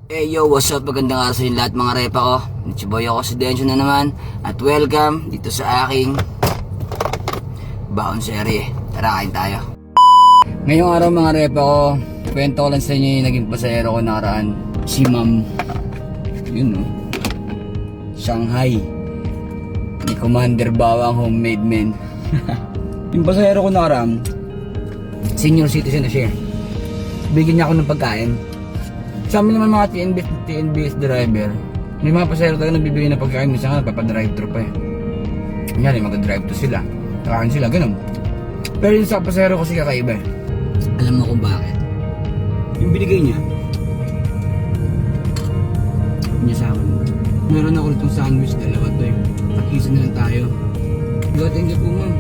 Hey yo, what's up? Magandang araw sa inyo lahat mga repa ko. Nichiboy ako si Densyo na naman. At welcome dito sa aking baon serye. Tara, kain tayo. Ngayong araw mga repa ko, kwento ko lang sa inyo yung naging pasahero ko nakaraan. Si Ma'am, yun o, Shanghai ni Commander Bawang Homemade Men. Yung pasahero ko nakaraan, senior citizen na siya. Bigyan niya ako ng pagkain. Sa amin naman mga TNBS driver, may mga pasahero talaga nagbibigay ng pagkain. Minsan nga nagpapadrive-thru pa eh. Yan, mag-drive-thru sila, kakain sila, ganun. Pero yung sa pasahero kasi kakaiba eh. Alam mo kung bakit? Yung binigay niya sa akin, meron ako itong sandwich, dalawa to eh. At-isa na lang tayo. Thank you po ma'am.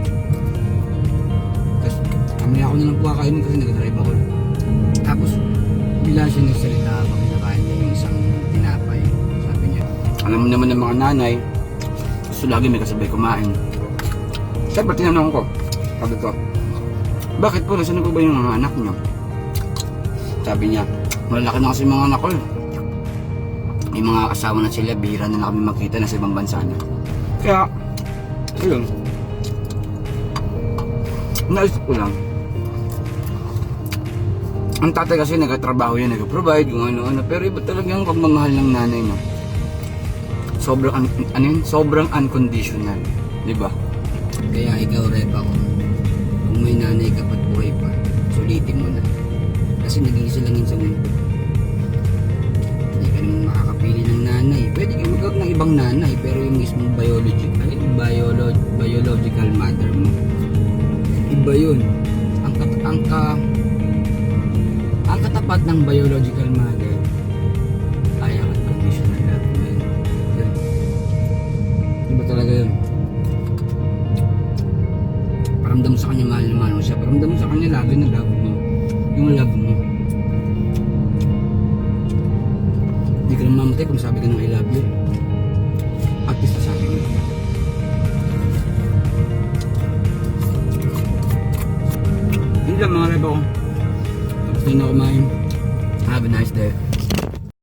Tapos kamaya ako na lang po kakainin kasi nag-drive ako. Tapos bila siya nagsalita habang kinakain niya yung isang tinapay. Sabi niya, alam mo naman ng mga nanay, gusto lagi may kasabay kumain. Siyempre tinanong ko, sabi ko, bakit po? Nasaan po ba yung mga anak niyo? Sabi niya, malalaki na kasi mga anak ko eh. May mga kasama na sila, bihira na kami makita na sa ibang bansa na. Kaya, ayun, naisip ko lang, ang tatay kasi nagtatrabaho yan, nag-provide kung ano-ano, pero iba talagang pagmamahal ng nanay, no? Sobrang unconditional, di ba? Kaya ikaw, Repa, kung may nanay ka pat buhay pa, sulitin mo na. Kasi nag-iisa lang yun sa mundo. Hindi ka naman makakapili ng nanay. Pwede ka magkawag ng ibang nanay, pero yung mismong biological mother mo, iba yun. Ang katapat ng biological mother ay ang unconditional love mo yun. Iba talaga yun. Paramdam mo sa kanya mahal na mahal mo siya. Paramdam mo sa kanya lagi na love mo. Yung love mo. Hindi ka lang mamatay kung sabi ka ng I love you. At least sabi mo. Hindi lang mga reba ko. Tapos na kumain.